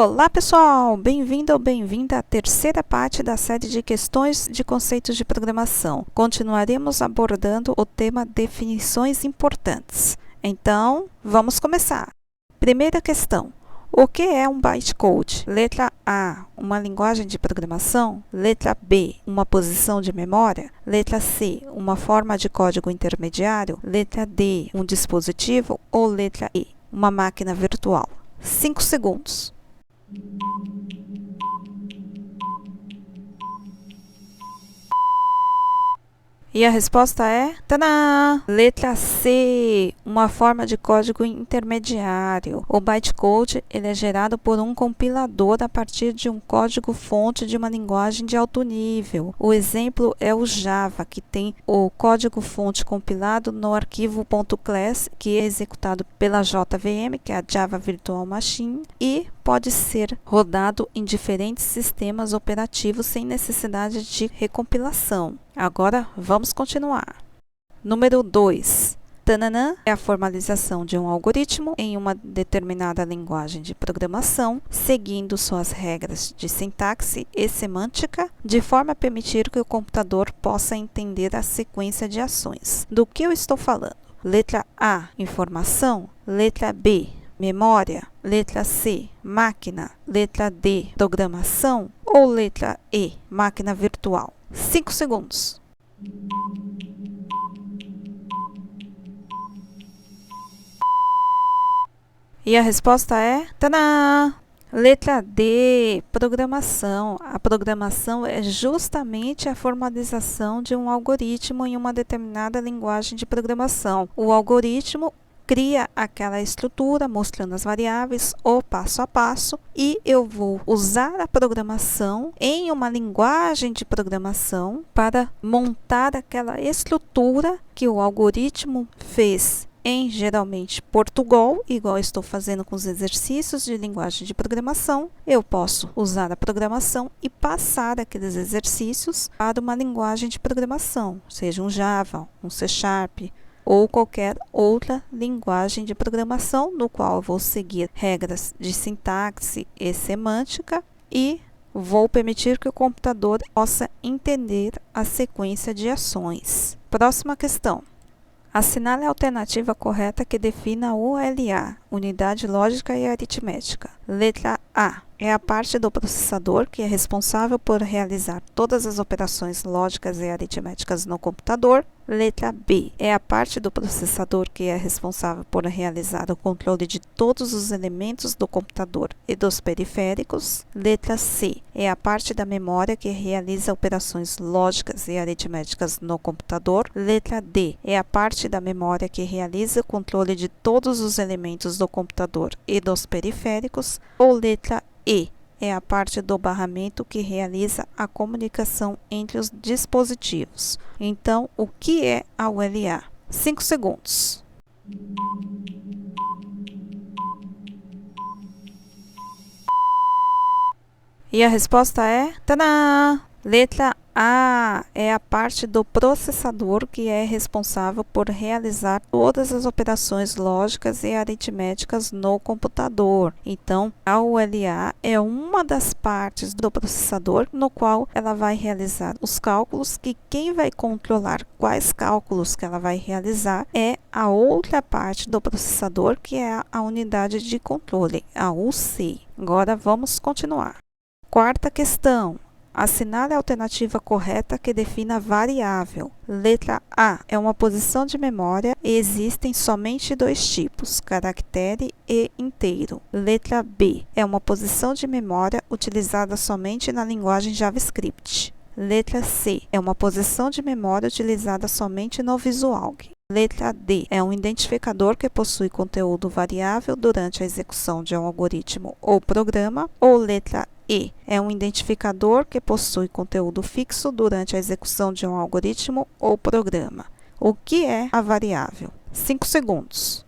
Olá pessoal, bem-vindo ou bem-vinda à terceira parte da série de questões de conceitos de programação. Continuaremos abordando o tema definições importantes. Então, vamos começar. Primeira questão. O que é um bytecode? Letra A, uma linguagem de programação. Letra B, uma posição de memória. Letra C, uma forma de código intermediário. Letra D, um dispositivo. Ou letra E, uma máquina virtual. 5 segundos. E a resposta é... Tadã! Letra C, uma forma de código intermediário. O bytecode ele é gerado por um compilador a partir de um código-fonte de uma linguagem de alto nível. O exemplo é o Java, que tem o código-fonte compilado no arquivo .class, que é executado pela JVM, que é a Java Virtual Machine, e pode ser rodado em diferentes sistemas operativos sem necessidade de recompilação. Agora, vamos continuar. Número 2. Tananã é a formalização de um algoritmo em uma determinada linguagem de programação, seguindo suas regras de sintaxe e semântica, de forma a permitir que o computador possa entender a sequência de ações. Do que eu estou falando? Letra A, informação. Letra B, memória. Letra C, máquina. Letra D, programação. Ou letra E, máquina virtual. 5 segundos. E a resposta é... Tadã! Letra D, programação. A programação é justamente a formalização de um algoritmo em uma determinada linguagem de programação. O algoritmo cria aquela estrutura mostrando as variáveis, o passo a passo, e eu vou usar a programação em uma linguagem de programação para montar aquela estrutura que o algoritmo fez em geralmente Portugal, igual eu estou fazendo com os exercícios de linguagem de programação. Eu posso usar a programação e passar aqueles exercícios para uma linguagem de programação, seja um Java, um C#, ou qualquer outra linguagem de programação, no qual eu vou seguir regras de sintaxe e semântica e vou permitir que o computador possa entender a sequência de ações. Próxima questão. Assinale a alternativa correta que defina ULA, unidade lógica e aritmética. Letra A. É a parte do processador que é responsável por realizar todas as operações lógicas e aritméticas no computador. Letra B. É a parte do processador que é responsável por realizar o controle de todos os elementos do computador e dos periféricos. Letra C. É a parte da memória que realiza operações lógicas e aritméticas no computador. Letra D. É a parte da memória que realiza o controle de todos os elementos do computador e dos periféricos. Ou letra E. É a parte do barramento que realiza a comunicação entre os dispositivos. Então, o que é a ULA? 5 segundos. E a resposta é... Tadã! Letra A. É a parte do processador que é responsável por realizar todas as operações lógicas e aritméticas no computador. Então, a ULA é uma das partes do processador no qual ela vai realizar os cálculos, que quem vai controlar quais cálculos que ela vai realizar é a outra parte do processador, que é a unidade de controle, a UC. Agora, vamos continuar. Quarta questão. Assinale a alternativa correta que defina variável. Letra A. É uma posição de memória e existem somente dois tipos, caractere e inteiro. Letra B. É uma posição de memória utilizada somente na linguagem JavaScript. Letra C. É uma posição de memória utilizada somente no Visual. Letra D. É um identificador que possui conteúdo variável durante a execução de um algoritmo ou programa. Ou letra E. É um identificador que possui conteúdo fixo durante a execução de um algoritmo ou programa. O que é a variável? 5 segundos.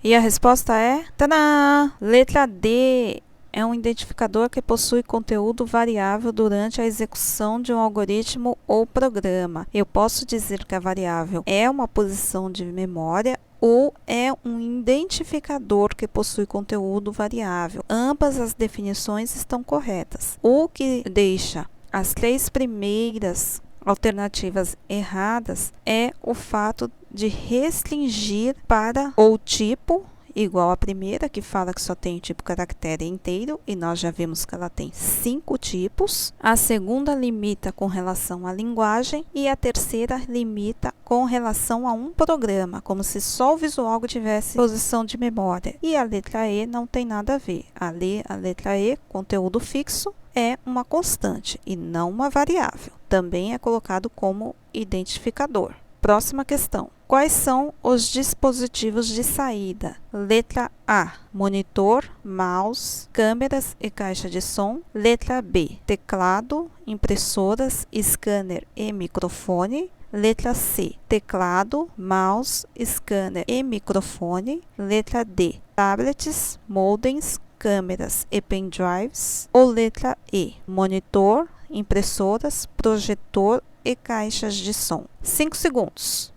E a resposta é... Tadã! Letra D. é um identificador que possui conteúdo variável durante a execução de um algoritmo ou programa. Eu posso dizer que a variável é uma posição de memória ou é um identificador que possui conteúdo variável. Ambas as definições estão corretas. O que deixa as 3 primeiras alternativas erradas é o fato de restringir para ou tipo igual à primeira, que fala que só tem o tipo caractere inteiro, e nós já vimos que ela tem 5 tipos. A segunda limita com relação à linguagem e a terceira limita com relação a um programa, como se só o visual tivesse posição de memória. E a letra E não tem nada a ver. A letra E, conteúdo fixo, é uma constante e não uma variável. Também é colocado como identificador. Próxima questão. Quais são os dispositivos de saída? Letra A, monitor, mouse, câmeras e caixa de som. Letra B, teclado, impressoras, scanner e microfone. Letra C, teclado, mouse, scanner e microfone. Letra D, tablets, modems, câmeras e pendrives. Ou letra E, monitor, impressoras, projetor e caixas de som. 5 segundos.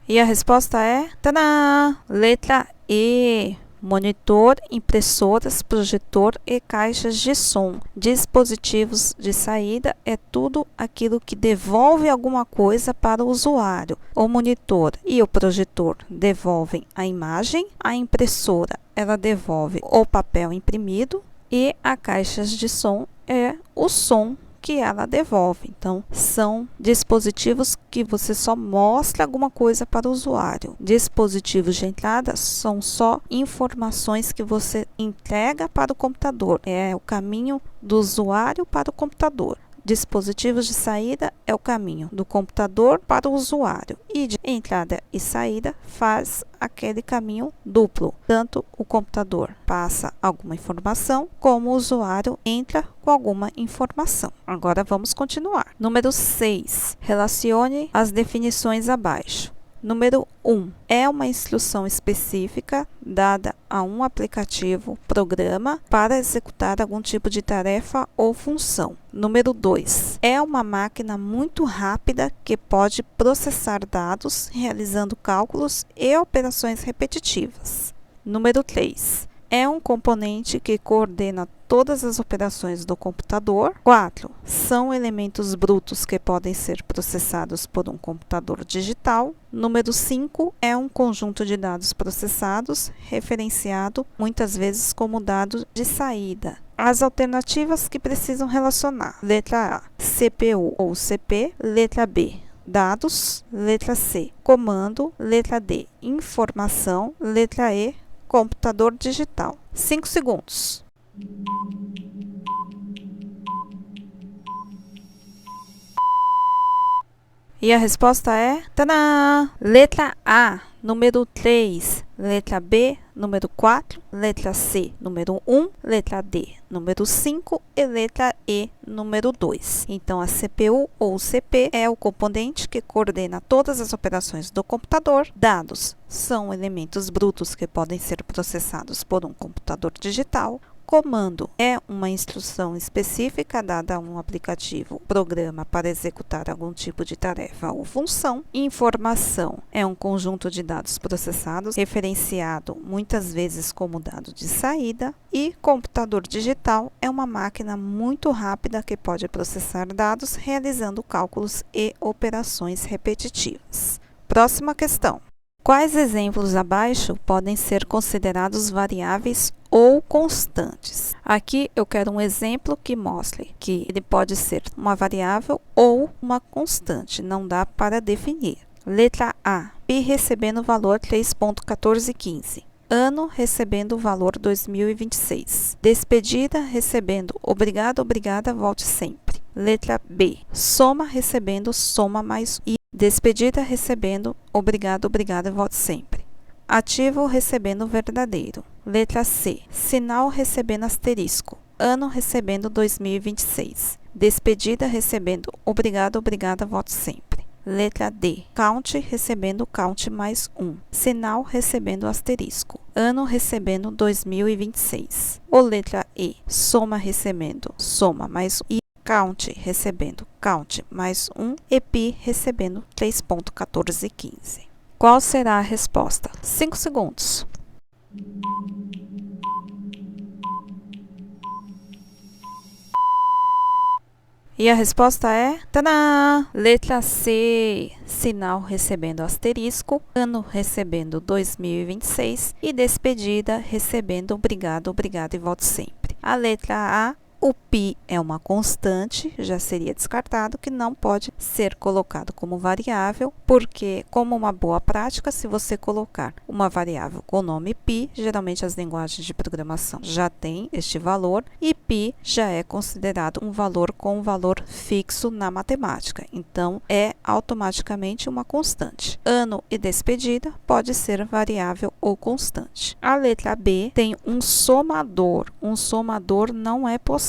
E a resposta é... Tadã! Letra E. Monitor, impressoras, projetor e caixas de som. Dispositivos de saída é tudo aquilo que devolve alguma coisa para o usuário. O monitor e o projetor devolvem a imagem. A impressora, ela devolve o papel imprimido. E a caixas de som é o som que ela devolve. Então, são dispositivos que você só mostra alguma coisa para o usuário. Dispositivos de entrada são só informações que você entrega para o computador. É o caminho do usuário para o computador. Dispositivos de saída é o caminho do computador para o usuário. E de entrada e saída faz aquele caminho duplo. Tanto o computador passa alguma informação, como o usuário entra com alguma informação. Agora vamos continuar. Número 6. Relacione as definições abaixo. Número 1. É uma instrução específica dada a um aplicativo, programa, para executar algum tipo de tarefa ou função. Número 2. É uma máquina muito rápida que pode processar dados, realizando cálculos e operações repetitivas. Número 3. É um componente que coordena todas as operações do computador. 4. São elementos brutos que podem ser processados por um computador digital. Número 5. É um conjunto de dados processados, referenciado muitas vezes como dado de saída. As alternativas que precisam relacionar. Letra A, CPU ou CP. Letra B, dados. Letra C, comando. Letra D, informação. Letra E, computador digital. 5 segundos. E a resposta é... Tadã! Letra A, número 3. Letra B, número 4. Letra C, número 1. Letra D, número 5. E letra E, número 2. Então, a CPU ou CP é o componente que coordena todas as operações do computador. Dados são elementos brutos que podem ser processados por um computador digital. Comando é uma instrução específica dada a um aplicativo, programa para executar algum tipo de tarefa ou função. Informação é um conjunto de dados processados, referenciado muitas vezes como dado de saída. E computador digital é uma máquina muito rápida que pode processar dados, realizando cálculos e operações repetitivas. Próxima questão. Quais exemplos abaixo podem ser considerados variáveis ou constantes? Aqui eu quero um exemplo que mostre que ele pode ser uma variável ou uma constante, não dá para definir. Letra A, pi recebendo o valor 3.1415. Ano recebendo o valor 2026. Despedida recebendo obrigado, obrigada, volte sempre. Letra B, soma recebendo soma mais i. Despedida recebendo obrigado, obrigada, volte sempre. Ativo recebendo verdadeiro. Letra C, sinal recebendo asterisco. Ano recebendo 2026. Despedida recebendo obrigado, obrigada, volte sempre. Letra D, count recebendo count mais 1. Sinal recebendo asterisco. Ano recebendo 2026. Ou letra E, soma recebendo soma mais 1. E count recebendo count mais 1. E pi recebendo 3.1415. Qual será a resposta? 5 segundos. E a resposta é, tadã! Letra C, sinal recebendo asterisco, ano recebendo 2026 e despedida recebendo obrigado, obrigado e volte sempre. A letra A, o pi é uma constante, já seria descartado, que não pode ser colocado como variável, porque, como uma boa prática, se você colocar uma variável com o nome pi, geralmente as linguagens de programação já têm este valor, e pi já é considerado um valor com um valor fixo na matemática, então é automaticamente uma constante. Ano e despedida pode ser variável ou constante. A letra B tem um somador. Um somador não é possível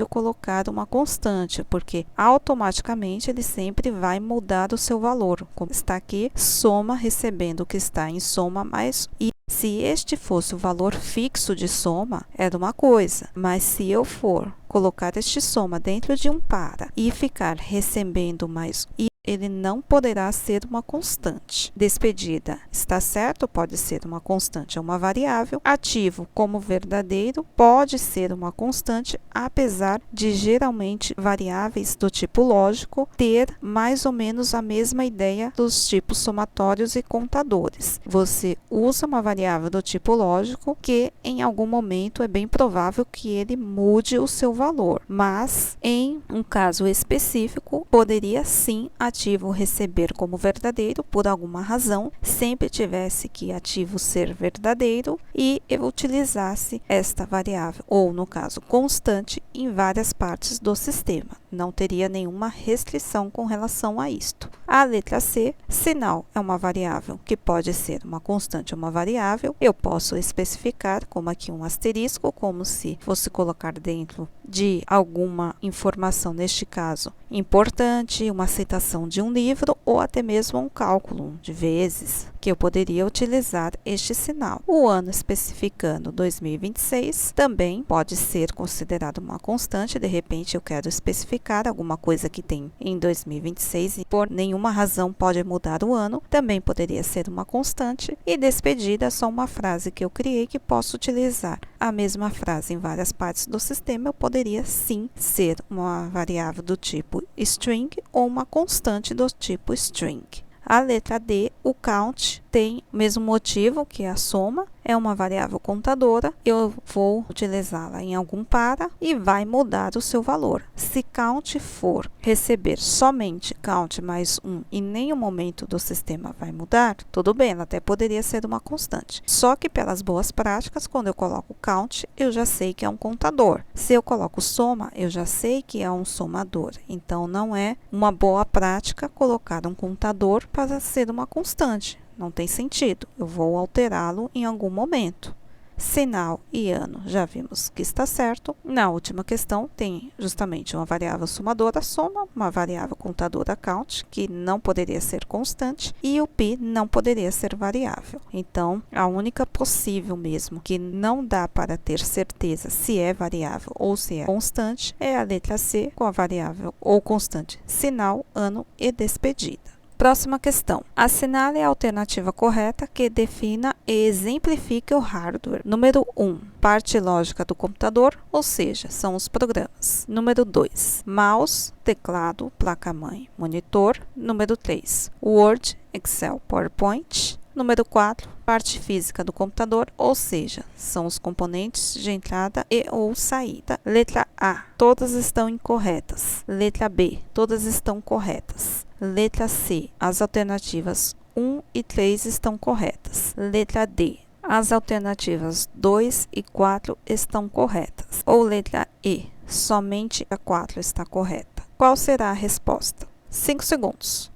colocar uma constante, porque automaticamente ele sempre vai mudar o seu valor. Como está aqui, soma recebendo o que está em soma mais i. Se este fosse o valor fixo de soma, era uma coisa, mas se eu for colocar este soma dentro de um para e ficar recebendo mais i, ele não poderá ser uma constante. Despedida está certo, pode ser uma constante ou uma variável. Ativo como verdadeiro pode ser uma constante, apesar de geralmente variáveis do tipo lógico ter mais ou menos a mesma ideia dos tipos somatórios e contadores. Você usa uma variável do tipo lógico que em algum momento é bem provável que ele mude o seu valor, mas em um caso específico poderia sim ativo receber como verdadeiro por alguma razão, sempre tivesse que ativo ser verdadeiro e eu utilizasse esta variável, ou no caso constante, em várias partes do sistema. Não teria nenhuma restrição com relação a isto. A letra C, sinal é uma variável que pode ser uma constante ou uma variável. Eu posso especificar como aqui um asterisco, como se fosse colocar dentro de alguma informação, neste caso importante, uma citação de um livro ou até mesmo um cálculo de vezes, que eu poderia utilizar este sinal. O ano especificando 2026 também pode ser considerado uma constante. De repente eu quero especificar alguma coisa que tem em 2026 e por nenhuma razão pode mudar o ano, também poderia ser uma constante. E despedida é só uma frase que eu criei que posso utilizar a mesma frase em várias partes do sistema. Eu poderia sim ser uma variável do tipo string ou uma constante do tipo string. A letra D, o count, tem o mesmo motivo que a soma, é uma variável contadora, eu vou utilizá-la em algum para e vai mudar o seu valor. Se count for receber somente count mais 1 e em nenhum momento do sistema vai mudar, tudo bem, ela até poderia ser uma constante. Só que pelas boas práticas, quando eu coloco count, eu já sei que é um contador. Se eu coloco soma, eu já sei que é um somador. Então, não é uma boa prática colocar um contador para ser uma constante. Não tem sentido, eu vou alterá-lo em algum momento. Sinal e ano, já vimos que está certo. Na última questão, tem justamente uma variável somadora, soma, uma variável contadora, count, que não poderia ser constante, e o pi não poderia ser variável. Então, a única possível mesmo, que não dá para ter certeza se é variável ou se é constante, é a letra C, com a variável ou constante sinal, ano e despedida. Próxima questão. Assinale a alternativa correta que defina e exemplifique o hardware. Número 1. Parte lógica do computador, ou seja, são os programas. Número 2. Mouse, teclado, placa-mãe, monitor. Número 3. Word, Excel, PowerPoint. Número 4, parte física do computador, ou seja, são os componentes de entrada e ou saída. Letra A, todas estão incorretas. Letra B, todas estão corretas. Letra C, as alternativas 1 e 3 estão corretas. Letra D, as alternativas 2 e 4 estão corretas. Ou letra E, somente a 4 está correta. Qual será a resposta? 5 segundos.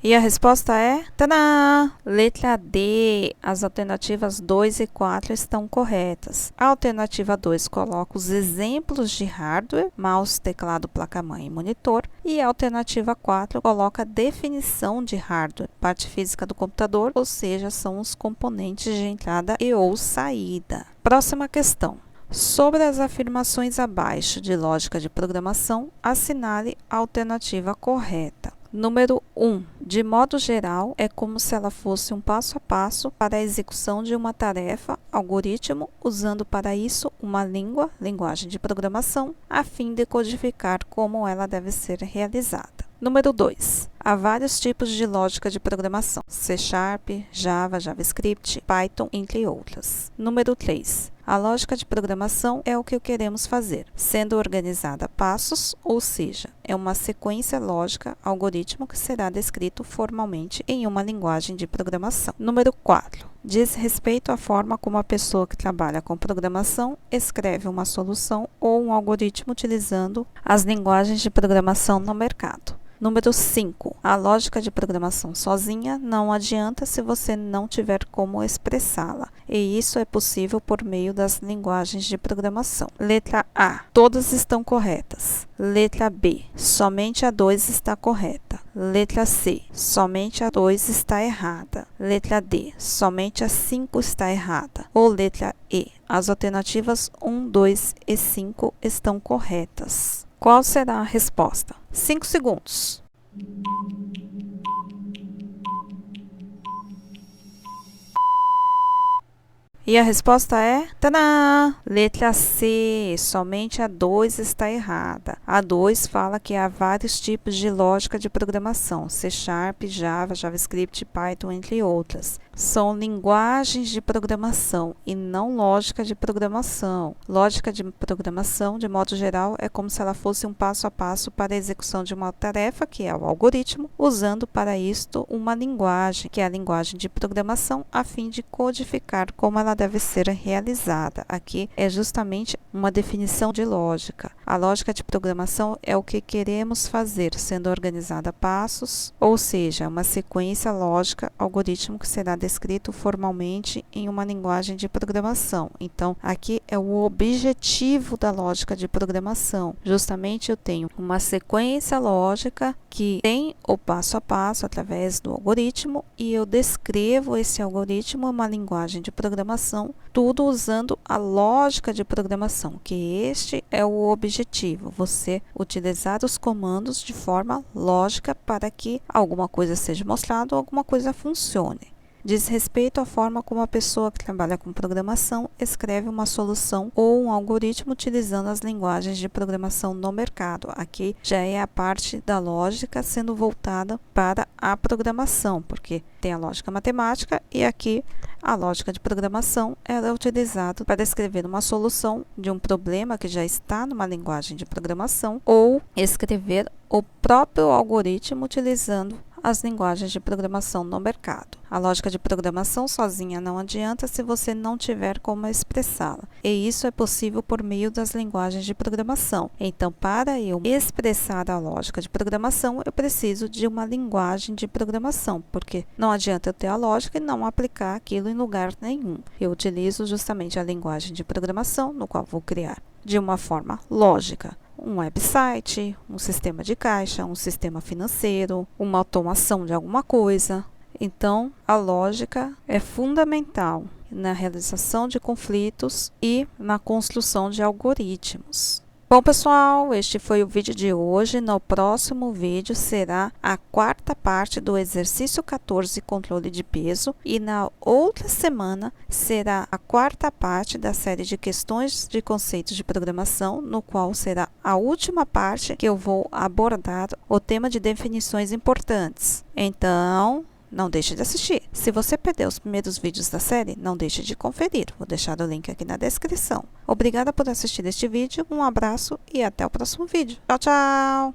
E a resposta é, tadã! Letra D. As alternativas 2 e 4 estão corretas. A alternativa 2 coloca os exemplos de hardware, mouse, teclado, placa-mãe e monitor. E a alternativa 4 coloca a definição de hardware, parte física do computador, ou seja, são os componentes de entrada e ou saída. Próxima questão. Sobre as afirmações abaixo de lógica de programação, assinale a alternativa correta. Número 1. De modo geral, é como se ela fosse um passo a passo para a execução de uma tarefa, algoritmo, usando para isso uma linguagem de programação, a fim de codificar como ela deve ser realizada. Número 2. Há vários tipos de lógica de programação, C#, Java, JavaScript, Python, entre outras. Número 3. A lógica de programação é o que queremos fazer, sendo organizada a passos, ou seja, é uma sequência lógica, algoritmo que será descrito formalmente em uma linguagem de programação. Número 4. Diz respeito à forma como a pessoa que trabalha com programação escreve uma solução ou um algoritmo utilizando as linguagens de programação no mercado. Número 5. A lógica de programação sozinha não adianta se você não tiver como expressá-la, e isso é possível por meio das linguagens de programação. Letra A. Todas estão corretas. Letra B. Somente a 2 está correta. Letra C. Somente a 2 está errada. Letra D. Somente a 5 está errada. Ou letra E. As alternativas 1, 2 e 5 estão corretas. Qual será a resposta? 5 segundos. E a resposta é, tadã! Letra C, somente a 2 está errada. A 2 fala que há vários tipos de lógica de programação, C#, Java, JavaScript, Python, entre outras. São linguagens de programação e não lógica de programação. Lógica de programação, de modo geral, é como se ela fosse um passo a passo para a execução de uma tarefa, que é o algoritmo, usando para isto uma linguagem, que é a linguagem de programação, a fim de codificar como ela deve ser realizada. Aqui é justamente uma definição de lógica. A lógica de programação é o que queremos fazer, sendo organizada a passos, ou seja, uma sequência lógica, algoritmo que será descrito formalmente em uma linguagem de programação. Então, aqui é o objetivo da lógica de programação. Justamente eu tenho uma sequência lógica que tem o passo a passo através do algoritmo e eu descrevo esse algoritmo em uma linguagem de programação, tudo usando a lógica de programação, que este é o objetivo, você utilizar os comandos de forma lógica para que alguma coisa seja mostrada ou alguma coisa funcione. Diz respeito à forma como a pessoa que trabalha com programação escreve uma solução ou um algoritmo utilizando as linguagens de programação no mercado. Aqui já é a parte da lógica sendo voltada para a programação, porque tem a lógica matemática e aqui a lógica de programação ela é utilizada para escrever uma solução de um problema que já está numa linguagem de programação ou escrever o próprio algoritmo utilizando as linguagens de programação no mercado. A lógica de programação sozinha não adianta se você não tiver como expressá-la, e isso é possível por meio das linguagens de programação. Então, para eu expressar a lógica de programação, eu preciso de uma linguagem de programação, porque não adianta eu ter a lógica e não aplicar aquilo em lugar nenhum. Eu utilizo justamente a linguagem de programação, no qual vou criar de uma forma lógica um website, um sistema de caixa, um sistema financeiro, uma automação de alguma coisa. Então, a lógica é fundamental na realização de conflitos e na construção de algoritmos. Bom, pessoal, este foi o vídeo de hoje. No próximo vídeo será a quarta parte do exercício 14, controle de peso. E na outra semana será a quarta parte da série de questões de conceitos de programação, no qual será a última parte que eu vou abordar o tema de definições importantes. Então, não deixe de assistir. Se você perdeu os primeiros vídeos da série, não deixe de conferir. Vou deixar o link aqui na descrição. Obrigada por assistir este vídeo, um abraço e até o próximo vídeo. Tchau, tchau!